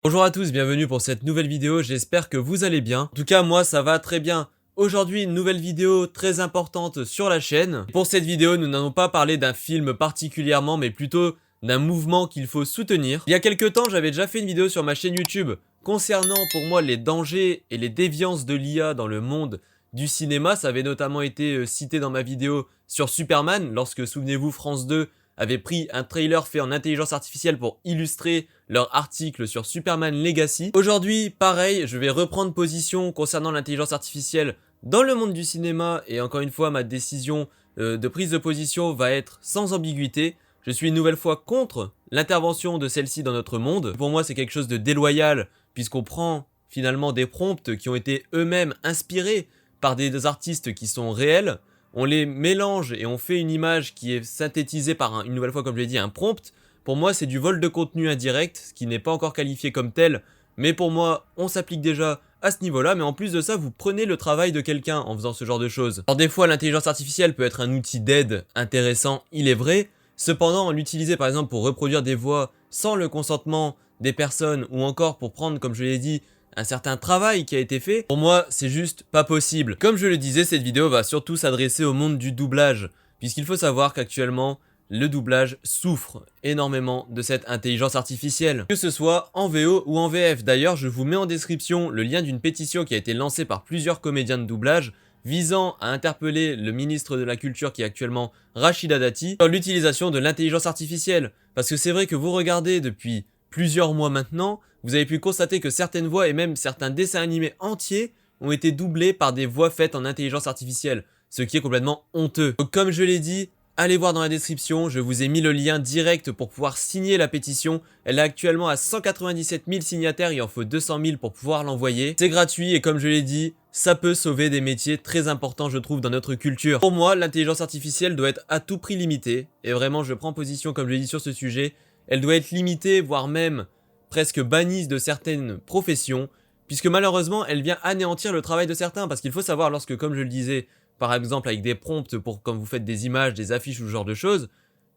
Bonjour à tous, bienvenue pour cette nouvelle vidéo, j'espère que vous allez bien. En tout cas, moi ça va très bien. Aujourd'hui, une nouvelle vidéo très importante sur la chaîne. Pour cette vidéo, nous n'allons pas parler d'un film particulièrement, mais plutôt d'un mouvement qu'il faut soutenir. Il y a quelques temps, j'avais déjà fait une vidéo sur ma chaîne YouTube concernant pour moi les dangers et les déviances de l'IA dans le monde du cinéma. Ça avait notamment été cité dans ma vidéo sur Superman, lorsque, souvenez-vous, France 2 avait pris un trailer fait en intelligence artificielle pour illustrer leur article sur Superman Legacy. Aujourd'hui, pareil, je vais reprendre position concernant l'intelligence artificielle dans le monde du cinéma, et encore une fois, ma décision de prise de position va être sans ambiguïté. Je suis une nouvelle fois contre l'intervention de celle-ci dans notre monde. Pour moi, c'est quelque chose de déloyal, puisqu'on prend finalement des prompts qui ont été eux-mêmes inspirés par des artistes qui sont réels, on les mélange et on fait une image qui est synthétisée par une nouvelle fois, comme je l'ai dit, un prompt. Pour moi, c'est du vol de contenu indirect, ce qui n'est pas encore qualifié comme tel, mais pour moi, on s'applique déjà à ce niveau-là, mais en plus de ça, vous prenez le travail de quelqu'un en faisant ce genre de choses. Alors des fois, l'intelligence artificielle peut être un outil d'aide intéressant, il est vrai. Cependant, l'utiliser par exemple pour reproduire des voix sans le consentement des personnes, ou encore pour prendre, comme je l'ai dit, un certain travail qui a été fait, pour moi c'est juste pas possible. Comme je le disais, cette vidéo va surtout s'adresser au monde du doublage, puisqu'il faut savoir qu'actuellement le doublage souffre énormément de cette intelligence artificielle, que ce soit en VO ou en VF. D'ailleurs, je vous mets en description le lien d'une pétition qui a été lancée par plusieurs comédiens de doublage visant à interpeller le ministre de la Culture, qui est actuellement Rachida Dati, sur l'utilisation de l'intelligence artificielle. Parce que c'est vrai que vous regardez depuis plusieurs mois maintenant, vous avez pu constater que certaines voix et même certains dessins animés entiers ont été doublés par des voix faites en intelligence artificielle, ce qui est complètement honteux. Donc comme je l'ai dit, allez voir dans la description, je vous ai mis le lien direct pour pouvoir signer la pétition. Elle est actuellement à 197 000 signataires, il en faut 200 000 pour pouvoir l'envoyer. C'est gratuit et comme je l'ai dit, ça peut sauver des métiers très importants, je trouve, dans notre culture. Pour moi, l'intelligence artificielle doit être à tout prix limitée, et vraiment je prends position, comme je l'ai dit, sur ce sujet. Elle doit être limitée, voire même presque bannie de certaines professions, puisque malheureusement, elle vient anéantir le travail de certains. Parce qu'il faut savoir, lorsque, comme je le disais, par exemple avec des prompts pour quand vous faites des images, des affiches ou ce genre de choses,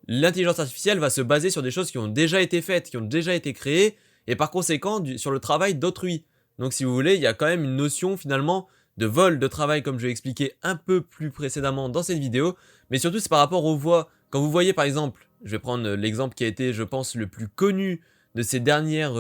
l'intelligence artificielle va se baser sur des choses qui ont déjà été faites, qui ont déjà été créées, et par conséquent sur le travail d'autrui. Donc si vous voulez, il y a quand même une notion finalement de vol de travail, comme je l'ai expliqué un peu plus précédemment dans cette vidéo, mais surtout c'est par rapport aux voix. Quand vous voyez par exemple, je vais prendre l'exemple qui a été, je pense, le plus connu de ces dernières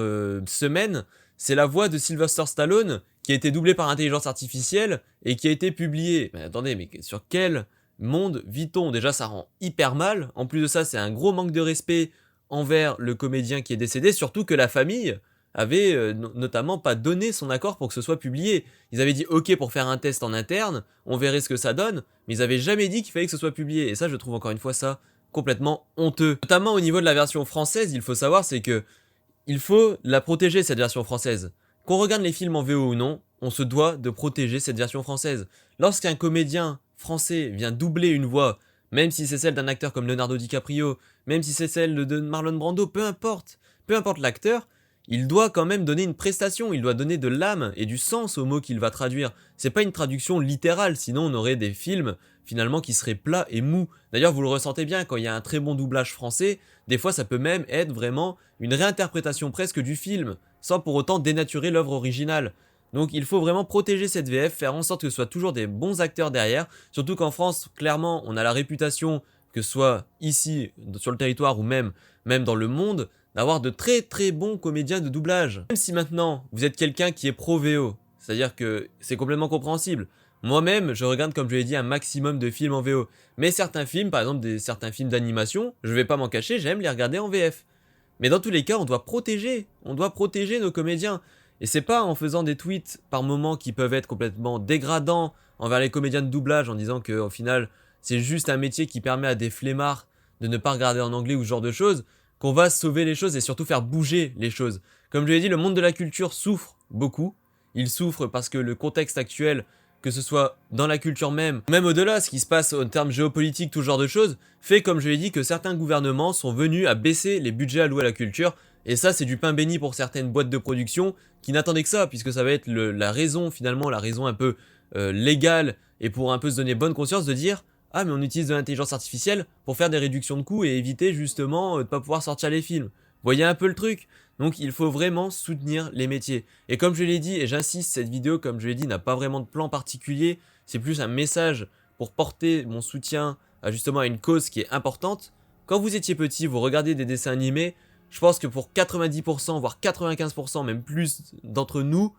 semaines, c'est la voix de Sylvester Stallone qui a été doublée par intelligence artificielle et qui a été publiée. Mais attendez, mais sur quel monde vit-on? Déjà, ça rend hyper mal. En plus de ça, c'est un gros manque de respect envers le comédien qui est décédé, surtout que la famille avait notamment pas donné son accord pour que ce soit publié. Ils avaient dit ok pour faire un test en interne, on verrait ce que ça donne, mais ils avaient jamais dit qu'il fallait que ce soit publié. Et ça, je trouve encore une fois ça complètement honteux. Notamment au niveau de la version française, il faut savoir, c'est que il faut la protéger, cette version française. Qu'on regarde les films en VO ou non, on se doit de protéger cette version française. Lorsqu'un comédien français vient doubler une voix, même si c'est celle d'un acteur comme Leonardo DiCaprio, même si c'est celle de Marlon Brando, peu importe l'acteur, il doit quand même donner une prestation, il doit donner de l'âme et du sens aux mots qu'il va traduire. C'est pas une traduction littérale, sinon on aurait des films finalement qui seraient plats et mous. D'ailleurs, vous le ressentez bien, quand il y a un très bon doublage français, des fois ça peut même être vraiment une réinterprétation presque du film, sans pour autant dénaturer l'œuvre originale. Donc il faut vraiment protéger cette VF, faire en sorte que ce soit toujours des bons acteurs derrière, surtout qu'en France, clairement, on a la réputation, que ce soit ici, sur le territoire ou même dans le monde, d'avoir de très très bons comédiens de doublage. Même si maintenant, vous êtes quelqu'un qui est pro VO, c'est-à-dire que c'est complètement compréhensible. Moi-même, je regarde, comme je l'ai dit, un maximum de films en VO. Mais certains films, par exemple certains films d'animation, je vais pas m'en cacher, j'aime les regarder en VF. Mais dans tous les cas, on doit protéger nos comédiens. Et c'est pas en faisant des tweets par moments qui peuvent être complètement dégradants envers les comédiens de doublage, en disant qu'au final, c'est juste un métier qui permet à des flemmards de ne pas regarder en anglais ou ce genre de choses, qu'on va sauver les choses et surtout faire bouger les choses. Comme je l'ai dit, le monde de la culture souffre beaucoup. Il souffre parce que le contexte actuel, que ce soit dans la culture même au-delà, ce qui se passe en termes géopolitiques, tout ce genre de choses, fait, comme je l'ai dit, que certains gouvernements sont venus à baisser les budgets alloués à la culture, et ça c'est du pain béni pour certaines boîtes de production qui n'attendaient que ça, puisque ça va être la raison finalement, la raison un peu légale, et pour un peu se donner bonne conscience de dire « Ah mais on utilise de l'intelligence artificielle pour faire des réductions de coûts et éviter justement de ne pas pouvoir sortir les films ». Voyez un peu le truc. Donc il faut vraiment soutenir les métiers. Et comme je l'ai dit, et j'insiste, cette vidéo, comme je l'ai dit, n'a pas vraiment de plan particulier. C'est plus un message pour porter mon soutien justement à une cause qui est importante. Quand vous étiez petit, vous regardez des dessins animés, je pense que pour 90%, voire 95%, même plus d'entre nous,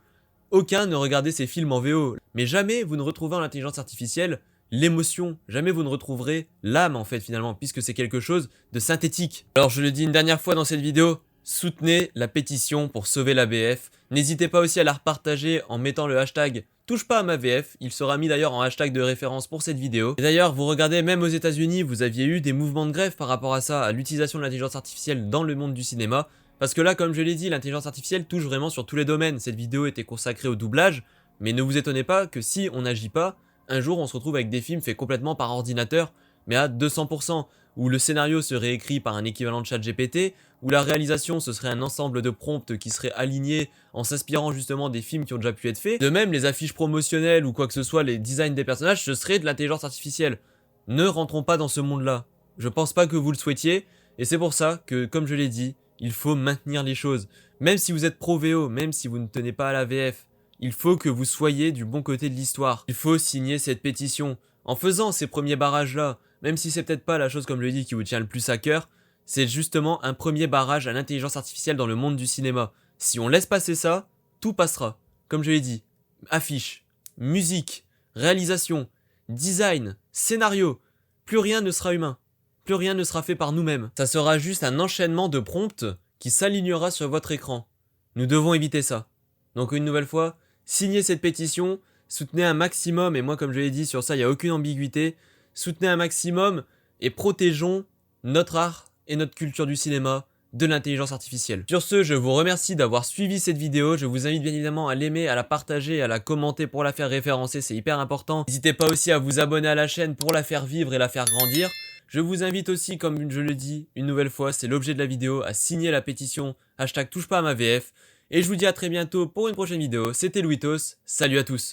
aucun ne regardait ces films en VO. Mais jamais vous ne retrouverez en l'intelligence artificielle l'émotion, jamais vous ne retrouverez l'âme en fait finalement, puisque c'est quelque chose de synthétique. Alors je le dis une dernière fois dans cette vidéo, soutenez la pétition pour sauver la VF. N'hésitez pas aussi à la repartager en mettant le hashtag touche pas à ma VF. Il sera mis d'ailleurs en hashtag de référence pour cette vidéo. Et d'ailleurs, vous regardez, même aux États-Unis, vous aviez eu des mouvements de grève par rapport à ça, à l'utilisation de l'intelligence artificielle dans le monde du cinéma. Parce que là, comme je l'ai dit, l'intelligence artificielle touche vraiment sur tous les domaines. Cette vidéo était consacrée au doublage, mais ne vous étonnez pas que si on n'agit pas, un jour on se retrouve avec des films faits complètement par ordinateur, mais à 200%, où le scénario serait écrit par un équivalent de ChatGPT, où la réalisation ce serait un ensemble de prompts qui seraient alignés en s'inspirant justement des films qui ont déjà pu être faits. De même, les affiches promotionnelles ou quoi que ce soit, les designs des personnages, ce serait de l'intelligence artificielle. Ne rentrons pas dans ce monde-là. Je pense pas que vous le souhaitiez, et c'est pour ça que, comme je l'ai dit, il faut maintenir les choses. Même si vous êtes pro VO, même si vous ne tenez pas à la VF, il faut que vous soyez du bon côté de l'histoire. Il faut signer cette pétition. En faisant ces premiers barrages-là, même si c'est peut-être pas la chose, comme je l'ai dit, qui vous tient le plus à cœur, c'est justement un premier barrage à l'intelligence artificielle dans le monde du cinéma. Si on laisse passer ça, tout passera. Comme je l'ai dit, affiches, musique, réalisation, design, scénario, plus rien ne sera humain. Plus rien ne sera fait par nous-mêmes. Ça sera juste un enchaînement de prompts qui s'alignera sur votre écran. Nous devons éviter ça. Donc une nouvelle fois, signez cette pétition, soutenez un maximum, et moi comme je l'ai dit sur ça, il n'y a aucune ambiguïté, soutenez un maximum et protégeons notre art et notre culture du cinéma de l'intelligence artificielle. Sur ce, je vous remercie d'avoir suivi cette vidéo, je vous invite bien évidemment à l'aimer, à la partager, à la commenter pour la faire référencer, c'est hyper important. N'hésitez pas aussi à vous abonner à la chaîne pour la faire vivre et la faire grandir. Je vous invite aussi, comme je le dis une nouvelle fois, c'est l'objet de la vidéo, à signer la pétition hashtag touche pas à ma VF. Et je vous dis à très bientôt pour une prochaine vidéo. C'était Louitos, salut à tous.